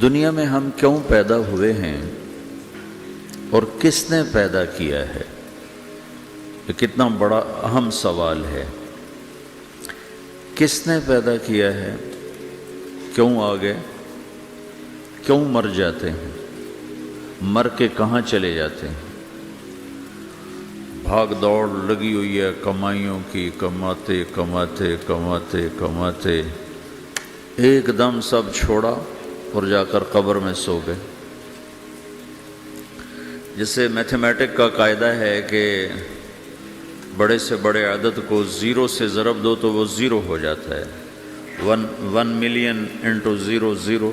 دنیا میں ہم کیوں پیدا ہوئے ہیں اور کس نے پیدا کیا ہے؟ یہ کتنا بڑا اہم سوال ہے۔ کس نے پیدا کیا ہے؟ کیوں آ گئے؟ کیوں مر جاتے ہیں؟ مر کے کہاں چلے جاتے ہیں؟ بھاگ دوڑ لگی ہوئی ہے کمائیوں کی، کماتے کماتے کماتے کماتے ایک دم سب چھوڑا اور جا کر قبر میں سو گئے۔ جسے میتھمیٹک کا قاعدہ ہے کہ بڑے سے بڑے عدد کو زیرو سے ضرب دو تو وہ زیرو ہو جاتا ہے۔ 1 ملین انٹو زیرو زیرو،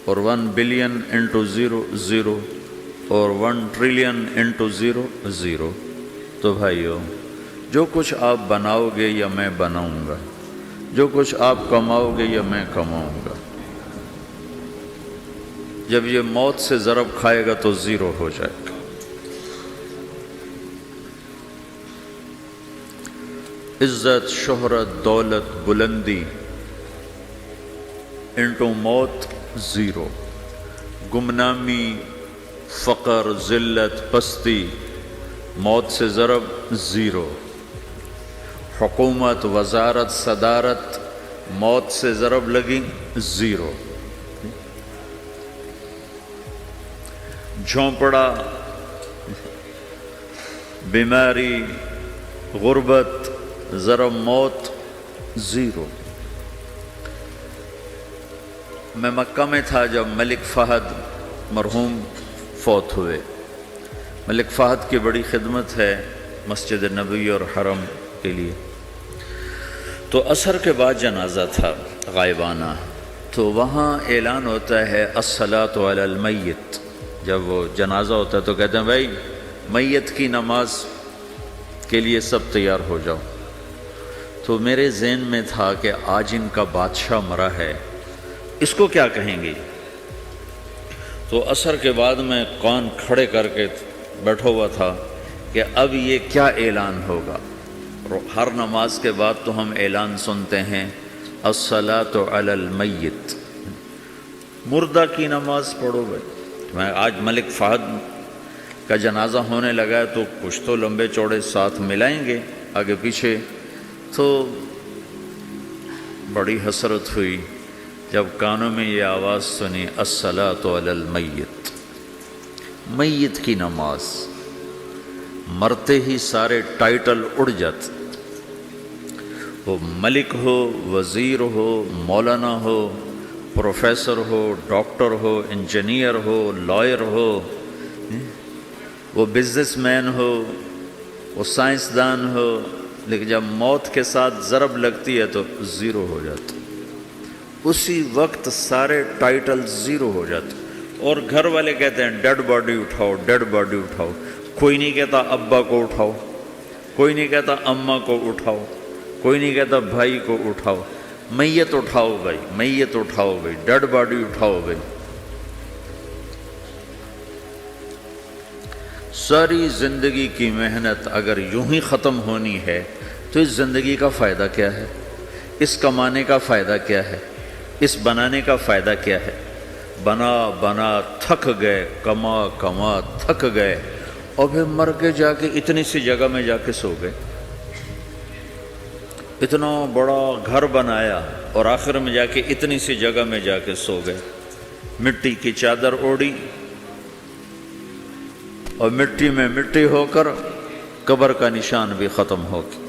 اور 1 بلین انٹو زیرو زیرو، اور 1 ٹریلین انٹو زیرو زیرو۔ تو بھائیو، جو کچھ آپ بناؤ گے یا میں بناؤں گا، جو کچھ آپ کماؤ گے یا میں کماؤں گا، جب یہ موت سے ضرب کھائے گا تو زیرو ہو جائے گا۔ عزت، شہرت، دولت، بلندی انٹو موت زیرو، گمنامی، فقر، ذلت، پستی موت سے ضرب زیرو، حکومت، وزارت، صدارت موت سے ضرب لگی زیرو، جھونپڑا، بیماری، غربت ضرب موت زیرو۔ میں مکہ میں تھا جب ملک فہد مرحوم فوت ہوئے۔ ملک فہد کی بڑی خدمت ہے مسجد نبوی اور حرم کے لیے۔ تو عصر کے بعد جنازہ تھا غائبانہ، تو وہاں اعلان ہوتا ہے الصلاۃ علی المیت۔ جب وہ جنازہ ہوتا ہے تو کہتے ہیں بھائی میت کی نماز کے لیے سب تیار ہو جاؤ۔ تو میرے ذہن میں تھا کہ آج ان کا بادشاہ مرا ہے، اس کو کیا کہیں گے؟ تو عصر کے بعد میں کان کھڑے کر کے بیٹھا ہوا تھا کہ اب یہ کیا اعلان ہوگا۔ ہر نماز کے بعد تو ہم اعلان سنتے ہیں الصلاۃ علی المیت، مردہ کی نماز پڑھو بھائی۔ میں آج ملک فہد کا جنازہ ہونے لگا ہے تو کچھ تو لمبے چوڑے ساتھ ملائیں گے آگے پیچھے۔ تو بڑی حسرت ہوئی جب کانوں میں یہ آواز سنی الصلاۃ علی المیت، میت کی نماز۔ مرتے ہی سارے ٹائٹل اڑ جاتے، وہ ملک ہو، وزیر ہو، مولانا ہو، پروفیسر ہو، ڈاکٹر ہو، انجینئر ہو، لائر ہو، وہ بزنس مین ہو، وہ سائنسدان ہو، لیکن جب موت کے ساتھ ضرب لگتی ہے تو زیرو ہو جاتا، اسی وقت سارے ٹائٹل زیرو ہو جاتے۔ اور گھر والے کہتے ہیں ڈیڈ باڈی اٹھاؤ، ڈیڈ باڈی اٹھاؤ۔ کوئی نہیں کہتا ابا کو اٹھاؤ، کوئی نہیں کہتا اماں کو اٹھاؤ، کوئی نہیں کہتا بھائی کو اٹھاؤ۔ میت اٹھاؤ بھائی، میت اٹھاؤ بھائی، ڈیڈ باڈی اٹھاؤ بھائی۔ ساری زندگی کی محنت اگر یوں ہی ختم ہونی ہے تو اس زندگی کا فائدہ کیا ہے؟ اس کمانے کا فائدہ کیا ہے؟ اس بنانے کا فائدہ کیا ہے؟ بنا بنا تھک گئے، کما کما تھک گئے، اور پھر مر کے جا کے اتنی سی جگہ میں جا کے سو گئے۔ اتنا بڑا گھر بنایا اور آخر میں جا کے اتنی سی جگہ میں جا کے سو گئے۔ مٹی کی چادر اوڑھی اور مٹی میں مٹی ہو کر قبر کا نشان بھی ختم ہو گیا۔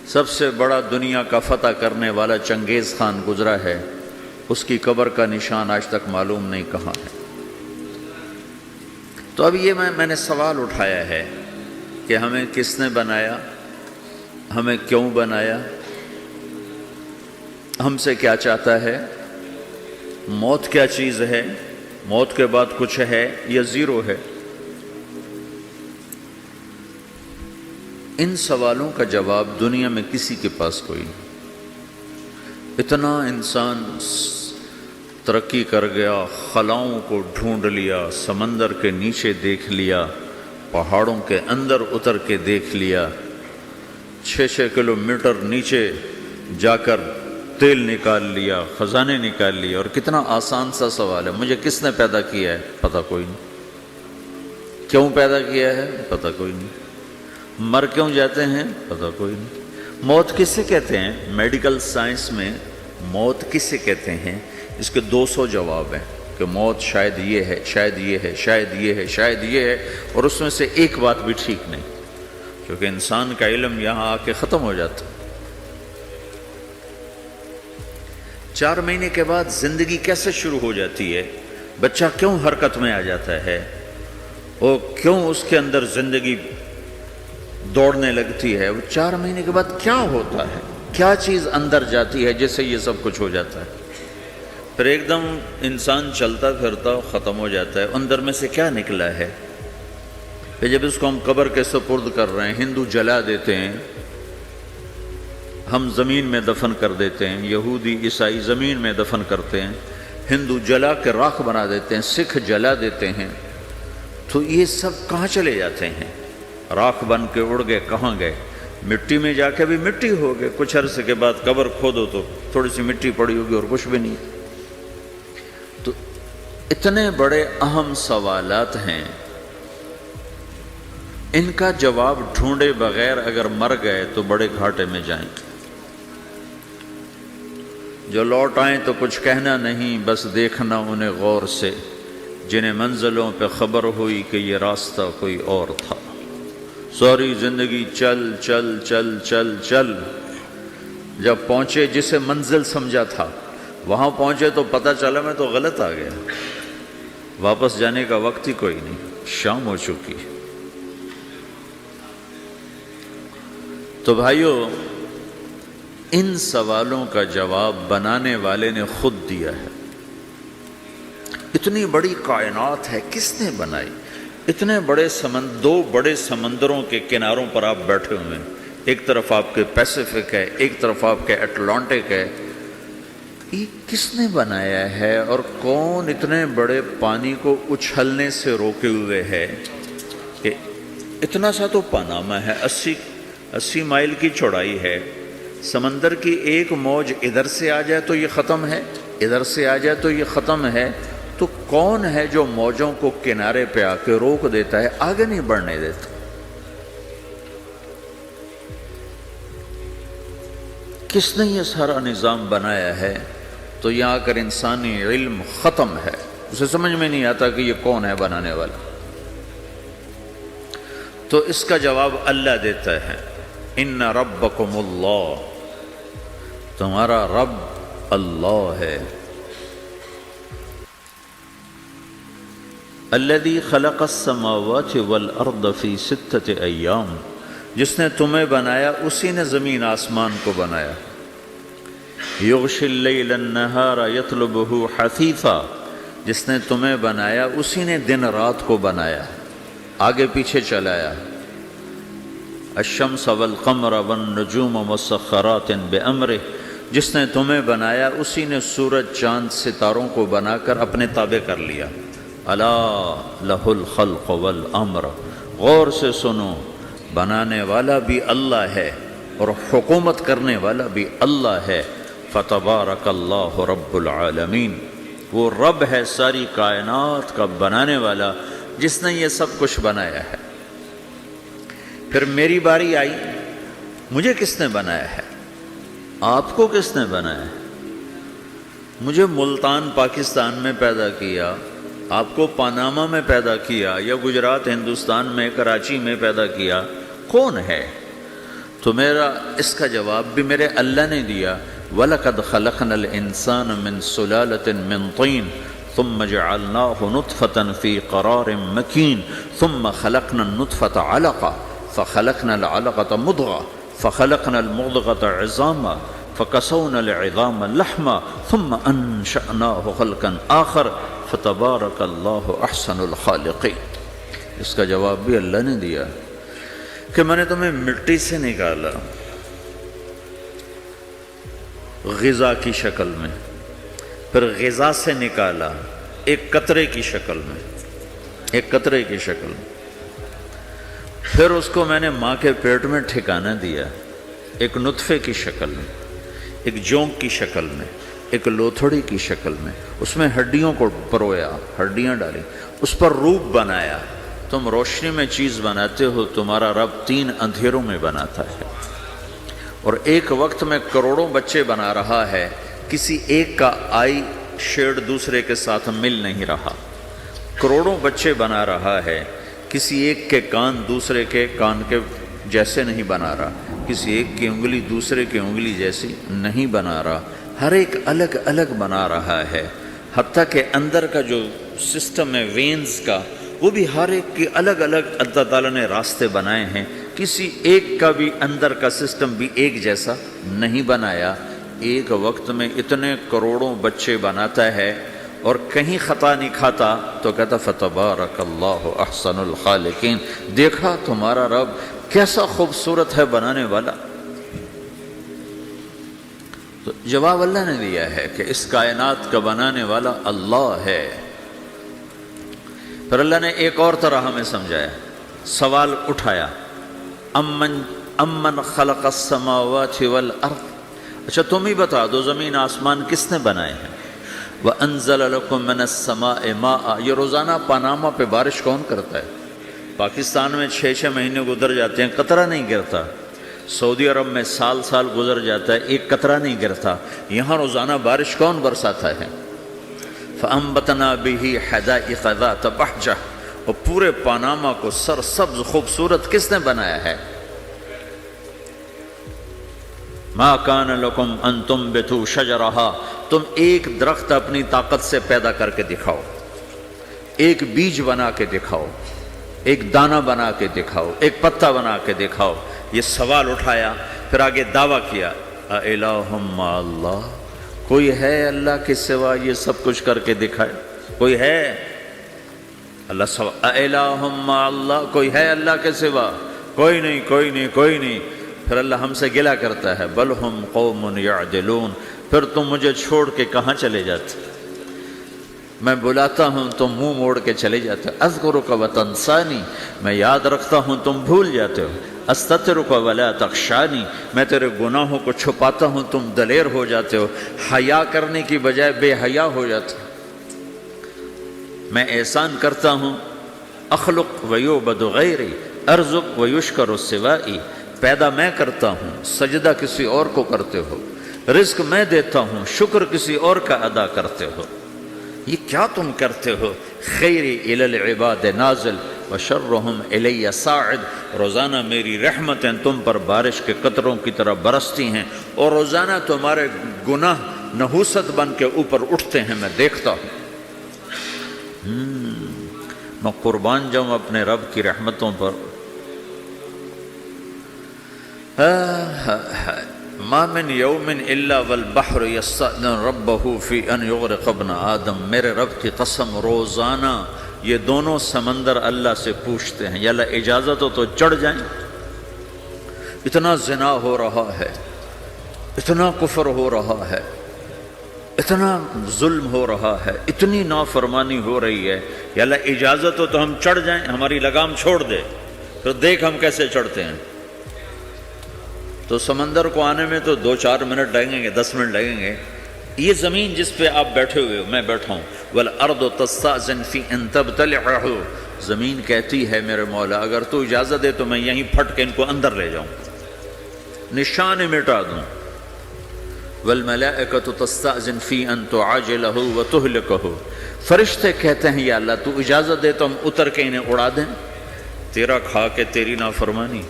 سب سے بڑا دنیا کا فتح کرنے والا چنگیز خان گزرا ہے، اس کی قبر کا نشان آج تک معلوم نہیں کہاں ہے۔ تو اب یہ میں نے سوال اٹھایا ہے کہ ہمیں کس نے بنایا، ہمیں کیوں بنایا، ہم سے کیا چاہتا ہے، موت کیا چیز ہے، موت کے بعد کچھ ہے یا زیرو ہے؟ ان سوالوں کا جواب دنیا میں کسی کے پاس کوئی نہیں۔ اتنا انسان ترقی کر گیا، خلاؤں کو ڈھونڈ لیا، سمندر کے نیچے دیکھ لیا، پہاڑوں کے اندر اتر کے دیکھ لیا، 6 کلومیٹر نیچے جا کر تیل نکال لیا، خزانے نکال لیا، اور کتنا آسان سا سوال ہے، مجھے کس نے پیدا کیا ہے؟ پتہ کوئی نہیں۔ کیوں پیدا کیا ہے؟ پتہ کوئی نہیں۔ مر کیوں جاتے ہیں؟ پتہ کوئی نہیں۔ موت کسے کہتے ہیں؟ میڈیکل سائنس میں موت کسے کہتے ہیں؟ اس کے 200 جواب ہیں کہ موت شاید یہ ہے، شاید یہ ہے، شاید یہ ہے، شاید یہ ہے، اور اس میں سے ایک بات بھی ٹھیک نہیں، کیونکہ انسان کا علم یہاں آ کے ختم ہو جاتا۔ 4 مہینے کے بعد زندگی کیسے شروع ہو جاتی ہے؟ بچہ کیوں حرکت میں آ جاتا ہے؟ اور کیوں اس کے اندر زندگی دوڑنے لگتی ہے؟ وہ 4 مہینے کے بعد کیا ہوتا ہے؟ کیا چیز اندر جاتی ہے جس سے یہ سب کچھ ہو جاتا ہے؟ پھر ایک دم انسان چلتا پھرتا ختم ہو جاتا ہے، اندر میں سے کیا نکلا ہے؟ پھر جب اس کو ہم قبر کے سپرد کر رہے ہیں، ہندو جلا دیتے ہیں، ہم زمین میں دفن کر دیتے ہیں، یہودی عیسائی زمین میں دفن کرتے ہیں، ہندو جلا کے راکھ بنا دیتے ہیں، سکھ جلا دیتے ہیں، تو یہ سب کہاں چلے جاتے ہیں؟ راکھ بن کے اڑ گئے، کہاں گئے؟ مٹی میں جا کے بھی مٹی ہو گئے، کچھ عرصے کے بعد قبر کھودو تو تھوڑی سی مٹی پڑی ہوگی اور کچھ بھی نہیں۔ تو اتنے بڑے اہم سوالات ہیں، ان کا جواب ڈھونڈے بغیر اگر مر گئے تو بڑے گھاٹے میں جائیں۔ جو لوٹ آئیں تو کچھ کہنا نہیں، بس دیکھنا انہیں غور سے، جنہیں منزلوں پہ خبر ہوئی کہ یہ راستہ کوئی اور تھا۔ ساری زندگی چل چل چل چل چل، جب پہنچے جسے منزل سمجھا تھا وہاں پہنچے تو پتہ چلا میں تو غلط آ گیا، واپس جانے کا وقت ہی کوئی نہیں، شام ہو چکی۔ تو بھائیو، ان سوالوں کا جواب بنانے والے نے خود دیا ہے۔ اتنی بڑی کائنات ہے، کس نے بنائی؟ اتنے بڑے دو بڑے سمندروں کے کناروں پر آپ بیٹھے ہوئے ہیں، ایک طرف آپ کے پیسیفک ہے، ایک طرف آپ کے اٹلانٹک ہے، یہ کس نے بنایا ہے؟ اور کون اتنے بڑے پانی کو اچھلنے سے روکے ہوئے ہے کہ اتنا سا تو پاناما ہے، 80 مائل کی چوڑائی ہے، سمندر کی ایک موج ادھر سے آ جائے تو یہ ختم ہے، ادھر سے آ جائے تو یہ ختم ہے، تو کون ہے جو موجوں کو کنارے پہ آ کے روک دیتا ہے، آگے نہیں بڑھنے دیتا؟ کس نے یہ سارا نظام بنایا ہے؟ تو یہاں آ کر انسانی علم ختم ہے، اسے سمجھ میں نہیں آتا کہ یہ کون ہے بنانے والا۔ تو اس کا جواب اللہ دیتا ہے، ان ربکم اللہ، تمہارا رب اللہ ہے، الذی خلق السماوات والارض فی 6 ایام، جس نے تمہیں بنایا اسی نے زمین آسمان کو بنایا، یغشی اللیل النہار یطلبہ حثیثا، جس نے تمہیں بنایا اسی نے دن رات کو بنایا، آگے پیچھے چلایا، الشمس والقمر والنجوم مسخرات بامرہ، جس نے تمہیں بنایا اسی نے سورج چاند ستاروں کو بنا کر اپنے تابع کر لیا، الا لہ الخلق والامر، غور سے سنو، بنانے والا بھی اللہ ہے اور حکومت کرنے والا بھی اللہ ہے، فتبارک اللہ رب العالمین، وہ رب ہے ساری کائنات کا بنانے والا جس نے یہ سب کچھ بنایا ہے۔ پھر میری باری آئی، مجھے کس نے بنایا ہے؟ آپ کو کس نے بنایا ہے؟ مجھے ملتان پاکستان میں پیدا کیا، آپ کو پاناما میں پیدا کیا، یا گجرات ہندوستان میں کراچی میں پیدا کیا، کون ہے؟ تو میرا اس کا جواب بھی میرے اللہ نے دیا، وَلَقَدْ خَلَقْنَا الْإِنسَانَ مِنْ سُلَالَةٍ مِّن طِينٍ ثُمَّ جَعَلْنَاهُ نُطْفَةً فِي قَرَارٍ مَّكِينٍ ثُمَّ خَلَقْنَا النُّطْفَةَ عَلَقَةً فَخَلَقْنَا الْعَلَقَةَ مُضْغَةً فَخَلَقْنَا الْمُضْغَةَ عِظَامًا فَكَسَوْنَا الْعِظَامَ لَحْمًا ثُمَّ أَنشَأْنَاهُ خَلْقًا آخَرَ فَتَبَارَكَ اللَّهُ أَحْسَنُ الْخَالِقِينَ۔ اس کا جواب بھی اللہ نے دیا کہ میں نے تمہیں مٹی سے نکالا غذا کی شکل میں، پھر غذا سے نکالا ایک قطرے کی شکل میں، ایک قطرے کی شکل میں، پھر اس کو میں نے ماں کے پیٹ میں ٹھکانہ دیا ایک نطفے کی شکل میں، ایک جونک کی شکل میں، ایک لوتھڑی کی شکل میں، اس میں ہڈیوں کو پرویا، ہڈیاں ڈالی، اس پر روپ بنایا۔ تم روشنی میں چیز بناتے ہو، تمہارا رب 3 اندھیروں میں بناتا ہے، اور ایک وقت میں کروڑوں بچے بنا رہا ہے، کسی ایک کا آئی شیڈ دوسرے کے ساتھ مل نہیں رہا، کروڑوں بچے بنا رہا ہے، کسی ایک کے کان دوسرے کے کان کے جیسے نہیں بنا رہا، کسی ایک کی انگلی دوسرے کی انگلی جیسی نہیں بنا رہا، ہر ایک الگ الگ بنا رہا ہے، حتیٰ کہ اندر کا جو سسٹم ہے وینز کا، وہ بھی ہر ایک کی الگ الگ اللہ تعالیٰ نے راستے بنائے ہیں، کسی ایک کا بھی اندر کا سسٹم بھی ایک جیسا نہیں بنایا۔ ایک وقت میں اتنے کروڑوں بچے بناتا ہے اور کہیں خطا نہیں کھاتا، تو کہتا فتبارک اللہ احسن الخالقین، دیکھا تمہارا رب کیسا خوبصورت ہے بنانے والا۔ تو جواب اللہ نے دیا ہے کہ اس کائنات کا بنانے والا اللہ ہے۔ پھر اللہ نے ایک اور طرح ہمیں سمجھایا، سوال اٹھایا، امن خلق السماوات والارض، اچھا تم ہی بتا دو زمین آسمان کس نے بنائے ہیں؟ وَأَنزَلَ لَكُم مِّنَ السَّمَاءِ مَاءً، یہ روزانہ پاناما پہ بارش کون کرتا ہے؟ پاکستان میں 6 مہینے گزر جاتے ہیں، قطرہ نہیں گرتا، سعودی عرب میں سال گزر جاتا ہے، ایک قطرہ نہیں گرتا، یہاں روزانہ بارش کون برساتا ہے؟ فَأَنبَتْنَا بِهِ حَدَائِقَ ذَاتَ بَهْجَةٍ، اور پورے پاناما کو سرسبز خوبصورت کس نے بنایا ہے؟ مَا كَانَ لَكُمْ أَن تُنبِتُوا شَجَرَهَا، تم ایک درخت اپنی طاقت سے پیدا کر کے دکھاؤ، ایک بیج بنا کے دکھاؤ، ایک دانہ بنا کے دکھاؤ، ایک پتا بنا کے دکھاؤ۔ یہ سوال اٹھایا، پھر آگے دعویٰ کیا، اَإِلَٰهٌ مَّعَ اللَّهِ، کوئی ہے اللہ کے سوا یہ سب کچھ کر کے دکھائے؟ کوئی ہے؟ اللہ سوال، اَإِلَٰهٌ مَّعَ اللَّهِ، کوئی ہے اللہ کے سوا؟ کوئی نہیں، کوئی نہیں، کوئی نہیں۔ پھر اللہ ہم سے گلہ کرتا ہے، بل ہم قوم یعدلون، پھر تم مجھے چھوڑ کے کہاں چلے جاتے؟ میں بلاتا ہوں تم منہ موڑ کے چلے جاتے ہو، اذکرک وتنسانی، میں یاد رکھتا ہوں تم بھول جاتے ہو، استترک ولا تخشانی، میں تیرے گناہوں کو چھپاتا ہوں تم دلیر ہو جاتے ہو، حیا کرنے کی بجائے بے حیا ہو جاتے ہو۔ میں احسان کرتا ہوں، اخلق ویعبد غیری، ارزق ویشکر سوائی، پیدا میں کرتا ہوں، سجدہ کسی اور کو کرتے ہو، رزق میں دیتا ہوں، شکر کسی اور کا ادا کرتے ہو، یہ کیا تم کرتے ہو؟ خیری الی العباد نازل وشرہم الی صاعد، روزانہ میری رحمتیں تم پر بارش کے قطروں کی طرح برستی ہیں، اور روزانہ تمہارے گناہ نحوست بن کے اوپر اٹھتے ہیں، میں دیکھتا ہوں۔ میں قربان جاؤں اپنے رب کی رحمتوں پر۔ ما من یوم الا والبحر یستأذن ربہ فی ان یغرق ابن آدم، میرے رب کی قسم روزانہ یہ دونوں سمندر اللہ سے پوچھتے ہیں، یا اللہ اجازت ہو تو چڑھ جائیں، اتنا زنا ہو رہا ہے، اتنا کفر ہو رہا ہے، اتنا ظلم ہو رہا ہے، اتنی نافرمانی ہو رہی ہے، یا اللہ اجازت ہو تو ہم چڑھ جائیں، ہماری لگام چھوڑ دے، پھر دیکھ ہم کیسے چڑھتے ہیں۔ تو سمندر کو آنے میں تو 2-4 منٹ لگیں گے، 10 منٹ لگیں گے۔ یہ زمین جس پہ آپ بیٹھے ہوئے ہو، میں بیٹھا ہوں، وَالْأَرْضُ تَسْتَأْذِنُ فِي أَن تَبْتَلِعَهُ، زمین کہتی ہے میرے مولا اگر تو اجازت دے تو میں یہیں پھٹ کے ان کو اندر لے جاؤں، نشان مٹا دوں۔ وَالْمَلَائِكَةُ تَسْتَأْذِنُ فِي أَن تُعَاجِلَهُ وَتُهْلِكَهُ، فرشتے کہتے ہیں یا اللہ تو اجازت دے تو ہم اتر کے انہیں اڑا دیں، تیرا کھا کے تیری نافرمانی،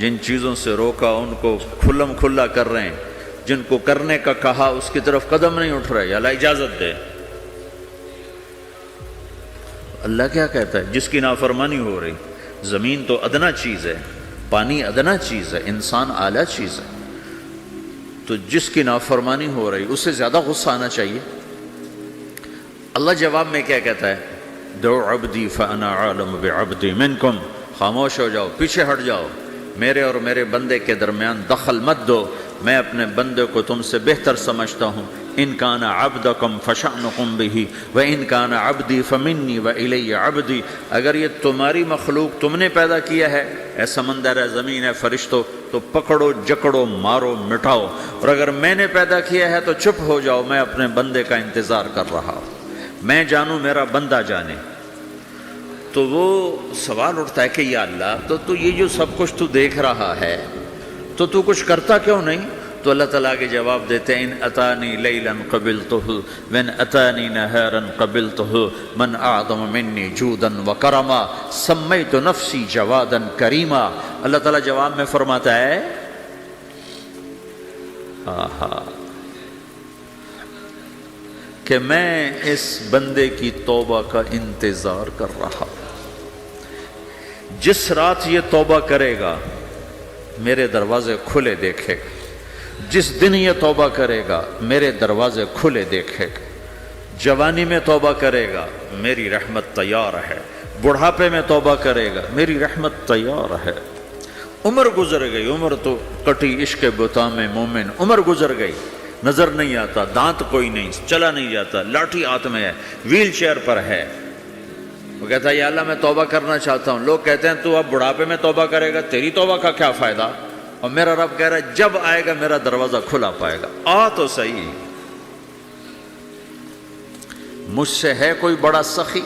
جن چیزوں سے روکا ان کو کھلم کھلا کر رہے ہیں، جن کو کرنے کا کہا اس کی طرف قدم نہیں اٹھ رہے، یا اللہ اجازت دے۔ اللہ کیا کہتا ہے؟ جس کی نافرمانی ہو رہی، زمین تو ادنا چیز ہے، پانی ادنا چیز ہے، انسان اعلیٰ چیز ہے، تو جس کی نافرمانی ہو رہی اسے زیادہ غصہ آنا چاہیے۔ اللہ جواب میں کیا کہتا ہے؟ دعو عبدی فانا عالم بعبدی منکم، خاموش ہو جاؤ، پیچھے ہٹ جاؤ، میرے اور میرے بندے کے درمیان دخل مت دو، میں اپنے بندے کو تم سے بہتر سمجھتا ہوں، ان کان عبدکم فشأنکم بہ وان کان عبدی فمنی والی عبدی، اگر یہ تمہاری مخلوق تم نے پیدا کیا ہے، اے سمندر ہے، زمین ہے، فرشتوں، تو پکڑو جکڑو مارو مٹاؤ، اور اگر میں نے پیدا کیا ہے تو چپ ہو جاؤ، میں اپنے بندے کا انتظار کر رہا ہوں، میں جانوں میرا بندہ جانے۔ تو وہ سوال اٹھتا ہے کہ یا اللہ، تو یہ جو سب کچھ تو دیکھ رہا ہے تو کچھ کرتا کیوں نہیں؟ تو اللہ تعالیٰ کے جواب دیتے ہیں ان اتانی لیلا قبلتہ وان اتانی نہارا قبلتہ من اعظم منی جودا وکرما سمیت نفسی جوادا کریما۔ اللہ تعالیٰ جواب میں فرماتا ہے کہ میں اس بندے کی توبہ کا انتظار کر رہا ہوں، جس رات یہ توبہ کرے گا میرے دروازے کھلے دیکھے گا، جس دن یہ توبہ کرے گا میرے دروازے کھلے دیکھے گا، جوانی میں توبہ کرے گا میری رحمت تیار ہے، بڑھاپے میں توبہ کرے گا میری رحمت تیار ہے۔ عمر گزر گئی، عمر تو کٹی عشق بتا میں مومن، عمر گزر گئی، نظر نہیں آتا، دانت کوئی نہیں، چلا نہیں جاتا، لاٹھی ہاتھ میں ہے، ویل چیئر پر ہے۔ وہ کہتا ہے یا اللہ میں توبہ کرنا چاہتا ہوں۔ لوگ کہتے ہیں تو اب بڑھاپے میں توبہ کرے گا، تیری توبہ کا کیا فائدہ؟ اور میرا رب کہہ رہا ہے جب آئے گا میرا دروازہ کھلا پائے گا، آ تو صحیح۔ مجھ سے ہے کوئی بڑا سخی،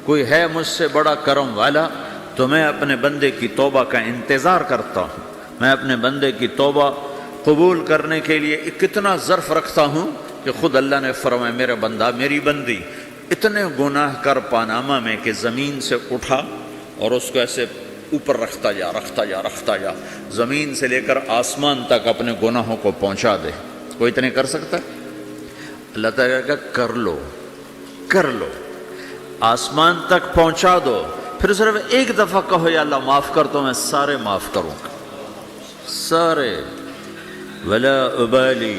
کوئی ہے مجھ سے بڑا کرم والا، تو میں اپنے بندے کی توبہ کا انتظار کرتا ہوں، میں اپنے بندے کی توبہ قبول کرنے کے لیے کتنا ظرف رکھتا ہوں کہ خود اللہ نے فرمایا میرا بندہ میری بندی اتنے گناہ کر پاناما میں کہ زمین سے اٹھا اور اس کو ایسے اوپر رکھتا جا، زمین سے لے کر آسمان تک اپنے گناہوں کو پہنچا دے۔ کوئی اتنے کر سکتا ہے؟ اللہ تعالیٰ کا کر لو، آسمان تک پہنچا دو، پھر صرف ایک دفعہ کہو یا اللہ معاف کر تو میں سارے معاف کروں گا، سارے، ولا ابالی،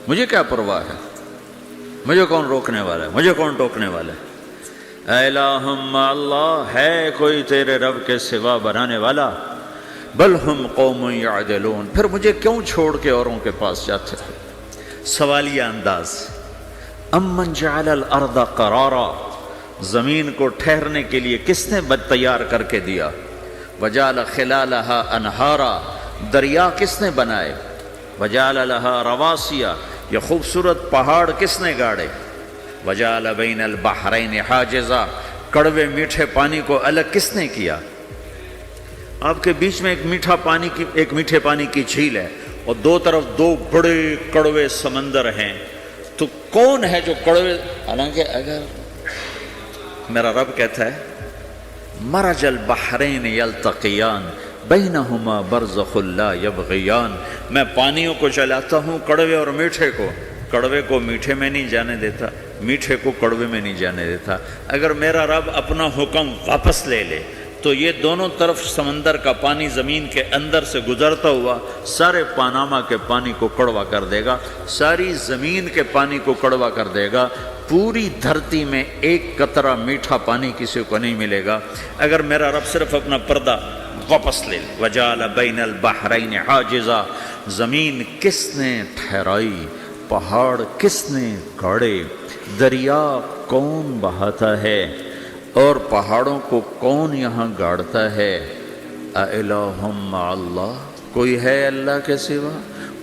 مجھے کیا پرواہ ہے، مجھے کون روکنے والا ہے، مجھے کون ٹوکنے والا ہے۔ اے الہم اللہ، ہے کوئی تیرے رب کے سوا بنانے والا؟ بل ہم قوم یعدلون، پھر مجھے کیوں چھوڑ کے اوروں کے پاس جاتے ہیں؟ سوالیہ انداز۔ امن جعل الارض قرارا، زمین کو ٹھہرنے کے لیے کس نے تیار کر کے دیا؟ وجعل خلالہا انہارا، دریا کس نے بنائے؟ وجعل لہا رواسیا، یہ خوبصورت پہاڑ کس نے گاڑے؟ وجعل بین البحرین حاجزا، کڑوے میٹھے پانی کو الگ کس نے کیا؟ آپ کے بیچ میں ایک میٹھے پانی کی جھیل ہے اور دو طرف دو بڑے کڑوے سمندر ہیں، تو کون ہے جو کڑوے؟ حالانکہ اگر میرا رب کہتا ہے مرج البحرین یلتقیان بینہما برزخ لا یبغیان، میں پانیوں کو چلاتا ہوں، کڑوے اور میٹھے کو، کڑوے کو میٹھے میں نہیں جانے دیتا، میٹھے کو کڑوے میں نہیں جانے دیتا۔ اگر میرا رب اپنا حکم واپس لے لے تو یہ دونوں طرف سمندر کا پانی زمین کے اندر سے گزرتا ہوا سارے پاناما کے پانی کو کڑوا کر دے گا، ساری زمین کے پانی کو کڑوا کر دے گا، پوری دھرتی میں ایک قطرہ میٹھا پانی کسی کو نہیں ملے گا اگر میرا رب صرف اپنا پردہ واپس لے لے۔ وجعل بین البحرین حاجزا، زمین کس نے ٹھہرائی، پہاڑ کس نے گاڑے، دریا کون بہاتا ہے اور پہاڑوں کو کون یہاں گاڑتا ہے؟ اِلَٰهٌ مَّعَ اللَّهِ، کوئی ہے اللہ کے سوا؟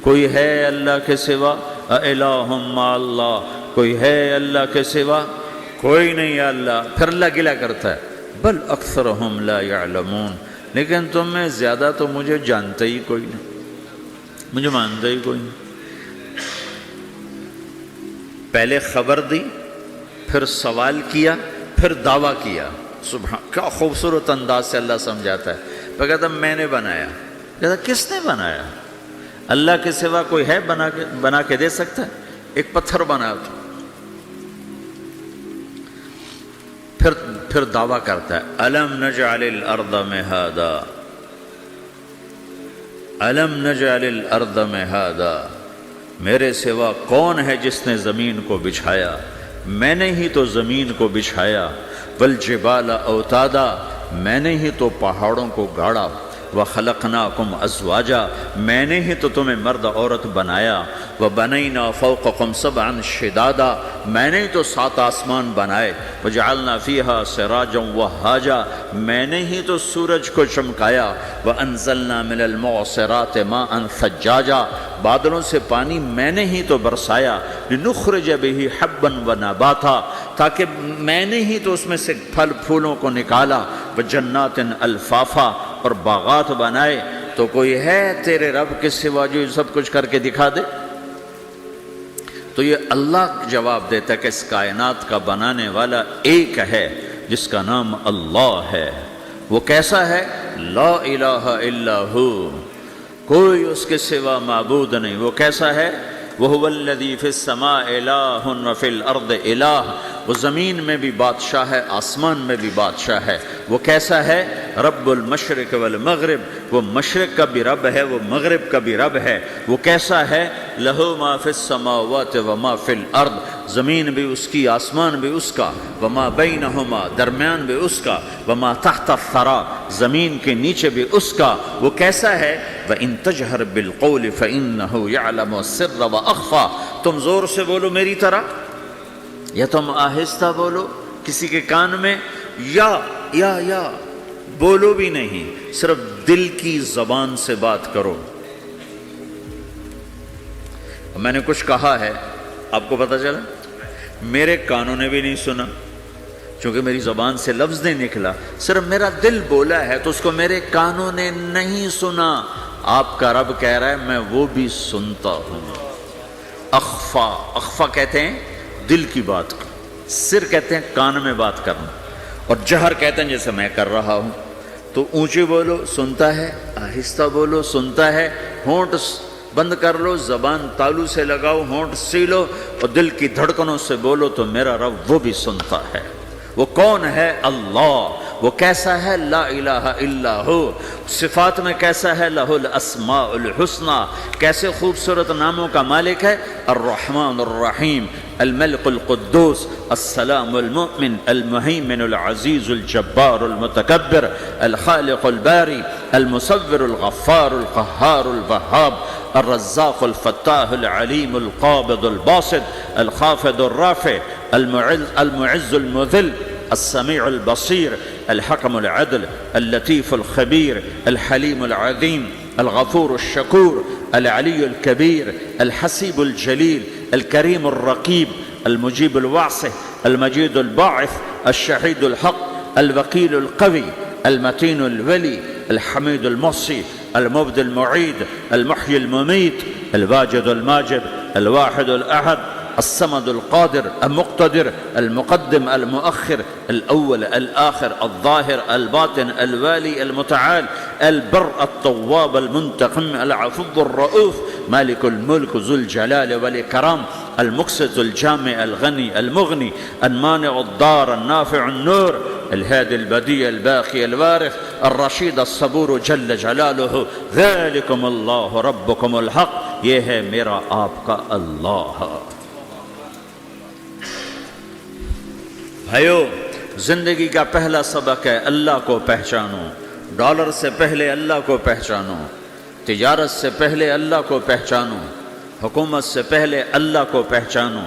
کوئی ہے اللہ کے سوا؟ اِلَٰهٌ مَّعَ اللَّهِ، کوئی ہے اللہ کے سوا؟ کوئی نہیں ہے اللہ۔ پھر اللہ گلہ کرتا ہے بل اکثرہم لا یعلمون، لیکن تم میں زیادہ تو مجھے جانتے ہی کوئی نہیں، مجھے مانتے ہی کوئی نہیں۔ پہلے خبر دی، پھر سوال کیا، پھر دعویٰ کیا۔ سبحان، کیا خوبصورت انداز سے اللہ سمجھاتا ہے۔ وہ کہتا میں نے بنایا، کہتا کس نے بنایا؟ اللہ کے سوا کوئی ہے بنا کے دے سکتا ہے؟ ایک پتھر بنا تو پھر دعویٰ کرتا ہے الم نجعل الارض مہادا، الم نجعل الارض مہادا، میرے سوا کون ہے جس نے زمین کو بچھایا؟ میں نے ہی تو زمین کو بچھایا۔ والجبال اوتادا، میں نے ہی تو پہاڑوں کو گاڑا۔ وخلقناکم ازواجا، میں نے ہی تو تمہیں مرد عورت بنایا، وبنینا فوقکم سبعا شدادا، میں نے ہی تو 7 آسمان بنائے، وجعلنا فیہا سراجا وہاجا، میں نے ہی تو سورج کو چمکایا، وانزلنا من المعصرات ماء ثجاجا، بادلوں سے پانی میں نے ہی تو برسایا، لنخرج به حبا ونباتا، تاکہ میں نے ہی تو اس میں سے پھل پھولوں کو نکالا، وجنات الفافا، اور باغات بنائے۔ تو کوئی ہے تیرے رب کے سوا جو یہ سب کچھ کر کے دکھا دے؟ تو یہ اللہ جواب دیتا ہے کہ اس کائنات کا بنانے والا ایک ہے جس کا نام اللہ ہے۔ وہ کیسا ہے؟ لا الہ الا ہو، کوئی اس کے سوا معبود نہیں۔ وہ کیسا ہے؟ وَهُوَ الَّذِي فِي السَّمَاءِ إِلَٰهٌ وَفِي الْأَرْضِ إِلَٰهٌ، وہ زمین میں بھی بادشاہ ہے، آسمان میں بھی بادشاہ ہے۔ وہ کیسا ہے؟ رب المشرق والمغرب، وہ مشرق کا بھی رب ہے، وہ مغرب کا بھی رب ہے۔ وہ کیسا ہے؟ لَهُ مَا فِي السَّمَاوَاتِ وَمَا فِي الْأَرْضِ، زمین بھی اس کی، آسمان بھی اس کا، وَمَا بَيْنَهُمَا، درمیان بھی اس کا، وَمَا تَحْتَ الثَّرَىٰ، زمین کے نیچے بھی اس کا۔ وہ کیسا ہے؟ وَإِن تَجْهَرْ بِالْقَوْلِ فَإِنَّهُ يَعْلَمُ السِّرَّ وَأَخْفَىٰ، تم زور سے بولو میری طرح، یا تم آہستہ بولو کسی کے کان میں، یا بولو بھی نہیں، صرف دل کی زبان سے بات کرو۔ میں نے کچھ کہا ہے، آپ کو پتہ چلا؟ میرے کانوں نے بھی نہیں سنا، چونکہ میری زبان سے لفظ نہیں نکلا، صرف میرا دل بولا ہے تو اس کو میرے کانوں نے نہیں سنا۔ آپ کا رب کہہ رہا ہے میں وہ بھی سنتا ہوں۔ اخفا کہتے ہیں دل کی بات کو، سر کہتے ہیں کان میں بات کرنا، اور جہر کہتے ہیں جیسے میں کر رہا ہوں۔ تو اونچی بولو سنتا ہے، آہستہ بولو سنتا ہے، ہونٹ بند کر لو، زبان تالو سے لگاؤ، ہونٹ سیلو، اور دل کی دھڑکنوں سے بولو تو میرا رب وہ بھی سنتا ہے۔ وہ کون ہے؟ اللہ۔ وہ کیسا ہے؟ لا الہ الا ہو۔ صفات میں کیسا ہے؟ لہ الاسماء الحسنی، کیسے خوبصورت ناموں کا مالک ہے؟ الرحمن الرحیم، الملک القدوس، السلام المؤمن، المہیمن العزیز الجبار المتکبر، الخالق الباری، المصور الغفار القہار الوہاب، الرزاق الفتاح العلیم القابض الباسط، الخافض الرافع، المعز المذل، السمیع البصیر، الحکم العدل، اللطیف الخبیر، الحلیم العظیم، الغفور الشکور، العلی الکبیر، الحسیب الجلیل، الکریم الرقیب، المجیب الواسع، المجید الباعث، الشہید الحق، الوکیل القوی، المتین الولی، الحمید المحصی، المبدی المعید، المحیی الممیت، الواجد الماجد، الواحد الأحد، الصمد القادر المقتدر، المقدم المؤخر، الأول الآخر، الظاهر الباطن، الوالي المتعال، البر التواب المنتقم، العفو الرؤوف، مالك الملك ذو الجلال والإكرام، المقسط الجامع الغني المغني، المانع الضار النافع النور، الهادي البديع الباقي الوارث، الرشيد الصبور جل جلاله، ذلكم الله ربكم الحق، یہ ہے میرا آپ کا اللہ۔ بھائیو، زندگی کا پہلا سبق ہے اللہ کو پہچانو۔ ڈالر سے پہلے اللہ کو پہچانو، تجارت سے پہلے اللہ کو پہچانو، حکومت سے پہلے اللہ کو پہچانو،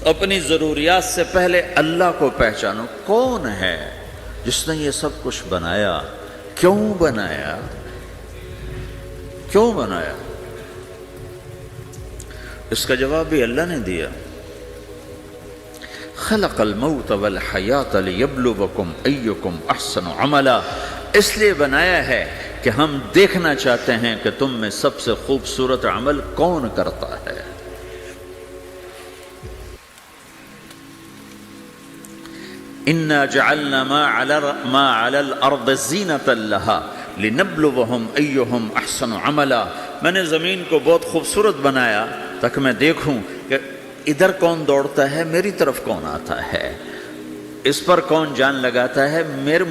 اپنی ضروریات سے پہلے اللہ کو پہچانو۔ کون ہے جس نے یہ سب کچھ بنایا؟ کیوں بنایا؟ کیوں بنایا؟ اس کا جواب بھی اللہ نے دیا۔ خلق الموت والحیات لیبلوکم ایکم احسن عملا، اس لیے بنایا ہے کہ ہم دیکھنا چاہتے ہیں کہ تم میں سب سے خوبصورت عمل کون کرتا ہے۔ انا جعلنا ما علی الارض زینۃ لها لنبلوہم ایہم احسن عملا، میں نے زمین کو بہت خوبصورت بنایا تاکہ میں دیکھوں کہ ادھر کون دوڑتا ہے، میری طرف کون آتا ہے، اس پر کون جان لگاتا ہے،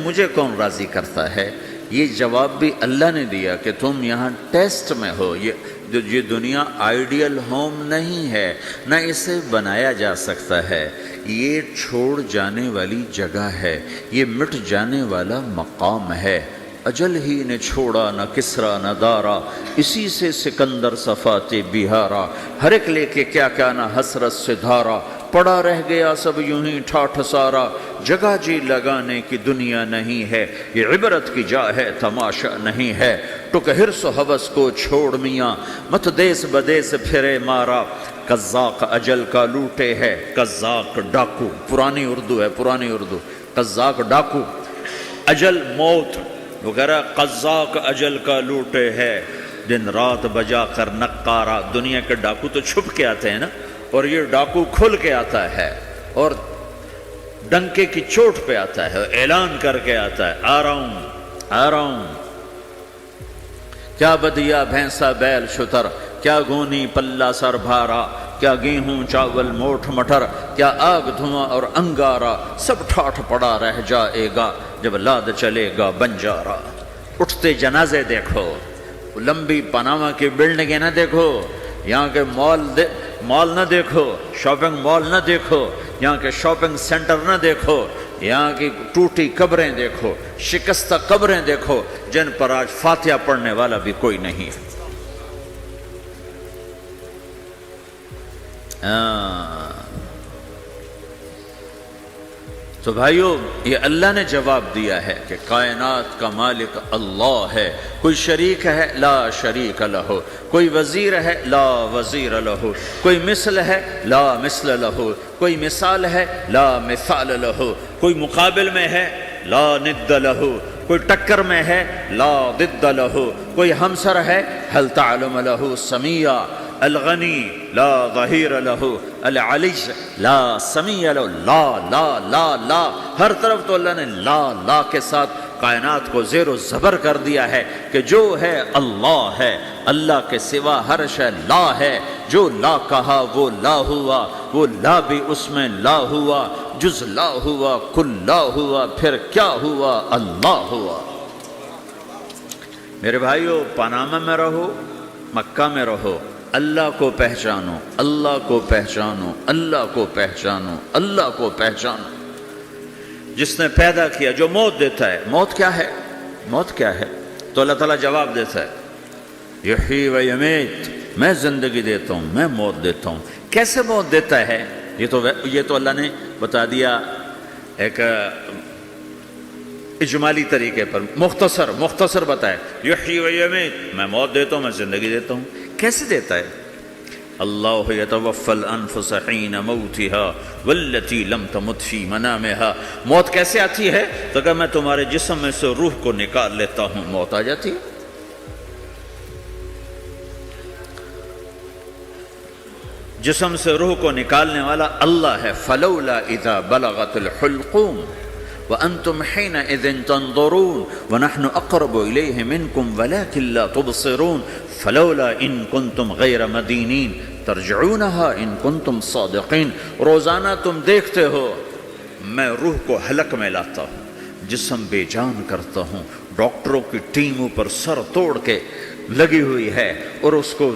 مجھے کون راضی کرتا ہے۔ یہ جواب بھی اللہ نے دیا کہ تم یہاں ٹیسٹ میں ہو، یہ یہ دنیا آئیڈیل ہوم نہیں ہے، نہ اسے بنایا جا سکتا ہے، یہ چھوڑ جانے والی جگہ ہے، یہ مٹ جانے والا مقام ہے۔ اجل ہی نے چھوڑا نہ کسرا نہ دارا، اسی سے سکندر صفات بہارا، ہر ایک لے کے کیا کیا نہ حسرت سے دھارا، پڑا رہ گیا سب یوں ہی ٹھاٹھ سارا، جگہ جی لگانے کی دنیا نہیں ہے، یہ عبرت کی جا ہے تماشا نہیں ہے، ٹک حرص و حوث کو چھوڑ میاں، مت دیس بدیس پھرے مارا، قزاق اجل کا لوٹے ہے، قزاق ڈاکو، پرانی اردو ہے، پرانی اردو، قزاق ڈاکو، اجل موت وغیرہ، قزاق اجل کا لوٹے ہے، دن رات بجا کر نقارا۔ دنیا کے ڈاکو تو چھپ کے آتے ہیں نا، اور یہ ڈاکو کھل کے آتا ہے اور ڈنکے کی چوٹ پہ آتا ہے، اعلان کر کے آتا ہے، آ رہا ہوں آ رہا ہوں۔ کیا بدیا بھینسا بیل شتر، کیا گونی پلہ سر بھارا، کیا گیہوں چاول موٹھ مٹر، کیا آگ دھواں اور انگارا، سب ٹھاٹھ پڑا رہ جائے گا جب لاد چلے گا بنجارا۔ اٹھتے جنازے دیکھو، لمبی پاناما کی بلڈنگیں نہ دیکھو، یہاں کے مال نہ دیکھو، شاپنگ مال نہ دیکھو، یہاں کے شاپنگ سینٹر نہ دیکھو، یہاں کی ٹوٹی قبریں دیکھو، شکستہ قبریں دیکھو، جن پر آج فاتحہ پڑھنے والا بھی کوئی نہیں ہے۔ تو بھائیو، یہ اللہ نے جواب دیا ہے کہ کائنات کا مالک اللہ ہے، کوئی شریک ہے لا شریک لہ، کوئی وزیر ہے لا وزیر لہ، کوئی مثل ہے لا مثل لہ، کوئی مثال ہے لا مثال لہ، کوئی مقابل میں ہے لا ند لہ، کوئی ٹکر میں ہے لا ضد لہ، کوئی ہمسر ہے هل تعلم لہ سمیہ، الغنی لا ظہیر لہ، العلی لا سمیع لہ، لا لا لا لا، ہر طرف تو اللہ نے لا لا کے ساتھ کائنات کو زیر و زبر کر دیا ہے کہ جو ہے اللہ ہے، اللہ کے سوا ہر شے لا ہے، جو لا کہا وہ لا ہوا، وہ لا بھی اس میں لا ہوا، جز لا ہوا کل لا ہوا، پھر کیا ہوا؟ اللہ ہوا۔ میرے بھائیو، پاناما میں رہو، مکہ میں رہو، اللہ کو پہچانو، اللہ کو پہچانو، اللہ کو پہچانو، اللہ کو پہچانو۔ جس نے پیدا کیا، جو موت دیتا ہے، موت کیا ہے؟ موت کیا ہے؟ تو اللہ تعالیٰ جواب دیتا ہے، یحیی و یمیت، میں زندگی دیتا ہوں، میں موت دیتا ہوں۔ کیسے موت دیتا ہے؟ یہ تو اللہ نے بتا دیا ایک اجمالی طریقے پر، مختصر بتائے، یحیی و یمیت، میں موت دیتا ہوں، میں زندگی دیتا ہوں۔ کیسے دیتا ہے؟ اللہ یتوفی الانفس حین موتها والتی لم تمت فی منامها۔ موت کیسے آتی ہے؟ تو کہ میں تمہارے جسم میں سے روح کو نکال لیتا ہوں، موت آ جاتی ہے۔ جسم سے روح کو نکالنے والا اللہ ہے۔ فلولا اذا بلغت الحلقوم وانتم حينئذ تنظرون ونحن اقرب اليه منكم ولكن لا تبصرون فلولا ان كنتم غير مدينين ترجعونها ان كنتم صادقين۔ روزانہ تم دیکھتے ہو میں روح کو حلق میں لاتا ہوں، جسم بے جان کرتا ہوں، ڈاکٹروں کی ٹیم اوپر سر توڑ کے لگی ہوئی ہے اور اس کو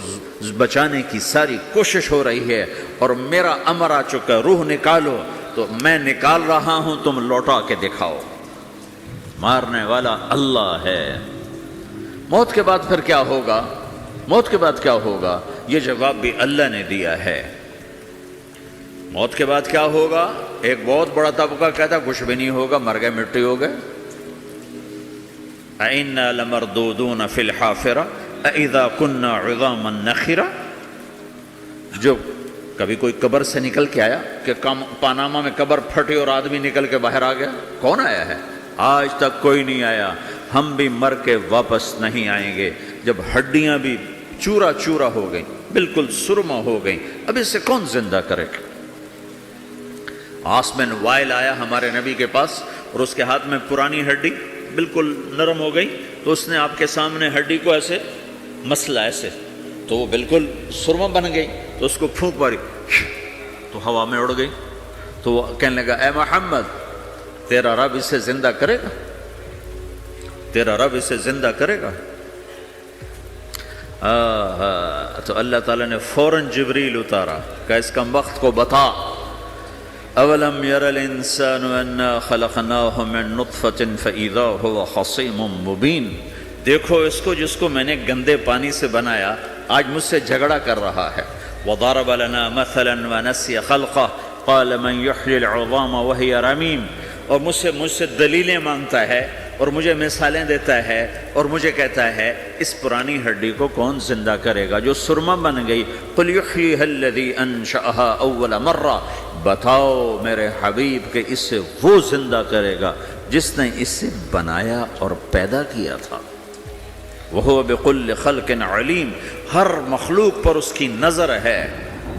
بچانے کی ساری کوشش ہو رہی ہے، اور میرا امر آ چکا، روح نکالو، تو میں نکال رہا ہوں، تم لوٹا کے دکھاؤ۔ مارنے والا اللہ ہے۔ موت کے بعد پھر کیا ہوگا؟ موت کے بعد کیا ہوگا؟ یہ جواب بھی اللہ نے دیا ہے۔ موت کے بعد کیا ہوگا؟ ایک بہت بڑا طبقہ کہتا کچھ بھی نہیں ہوگا، مر گئے، مٹی ہو گئے۔ اَإِنَّا لَمَرْدُودُونَ فِي الْحَافِرَةِ أَإِذَا كُنَّا عِظَامًا نَخِرَةً۔ جو کبھی کوئی قبر سے نکل کے آیا کہ پاناما میں قبر پھٹی اور آدمی نکل کے باہر آ گیا؟ کون آیا ہے؟ آج تک کوئی نہیں آیا۔ ہم بھی مر کے واپس نہیں آئیں گے۔ جب ہڈیاں بھی چورا چورا ہو گئیں، بالکل سرما ہو گئیں، اب اس سے کون زندہ کرے گا؟ آسمن وائل آیا ہمارے نبی کے پاس اور اس کے ہاتھ میں پرانی ہڈی بالکل نرم ہو گئی، تو اس نے آپ کے سامنے ہڈی کو ایسے مسلا، ایسے، تو وہ بالکل سرما بن گئی، تو اس کو پھونک ماری تو ہوا میں اڑ گئی۔ تو وہ کہنے لگا، اے محمد، تیرا رب اسے زندہ کرے گا؟ تیرا رب اسے زندہ کرے گا؟ تو اللہ تعالیٰ نے فوراً جبریل اتارا کہ اس کم وقت کو بتا، اولم یر الانسان انا خلقناہ من نطفۃ فاذا هو خصیم مبین، دیکھو اس کو جس کو میں نے گندے پانی سے بنایا آج مجھ سے جھگڑا کر رہا ہے. وضرب لنا مثلا ونسی خلقہ قال من یحیی العظام وہی رمیم، اور مجھ سے دلیلیں مانگتا ہے اور مجھے مثالیں دیتا ہے اور مجھے کہتا ہے اس پرانی ہڈی کو کون زندہ کرے گا جو سرما بن گئی. قل یحییھا الذی انشأھا اول مرہ، بتاؤ میرے حبیب کہ اس سے وہ زندہ کرے گا جس نے اسے بنایا اور پیدا کیا تھا. وہو بکل خلق علیم، ہر مخلوق پر اس کی نظر ہے،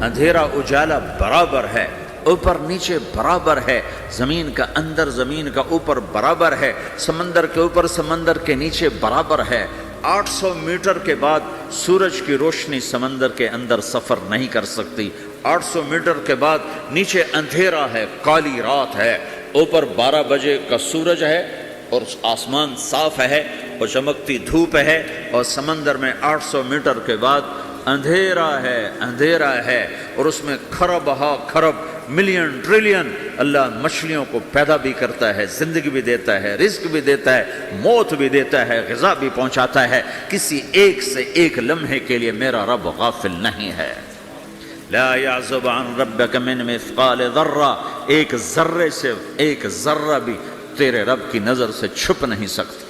اندھیرا اجالا برابر ہے، اوپر نیچے برابر ہے، زمین کا اندر زمین کا اوپر برابر ہے، سمندر کے اوپر سمندر کے نیچے برابر ہے. 800 میٹر کے بعد سورج کی روشنی سمندر کے اندر سفر نہیں کر سکتی. 800 میٹر کے بعد نیچے اندھیرا ہے، کالی رات ہے، اوپر 12 بجے کا سورج ہے اور آسمان صاف ہے اور چمکتی دھوپ ہے، اور سمندر میں 800 میٹر کے بعد اندھیرا ہے اور اس میں کھرب ہا کھرب ملین ٹریلین اللہ مچھلیوں کو پیدا بھی کرتا ہے، زندگی بھی دیتا ہے، رزق بھی دیتا ہے، موت بھی دیتا ہے، غذا بھی پہنچاتا ہے. کسی ایک سے ایک لمحے کے لیے میرا رب غافل نہیں ہے. لا يعزب عن ربك من مثقال ذرہ، ایک ذرے سے ایک ذرہ بھی تیرے رب کی نظر سے چھپ نہیں سکتا.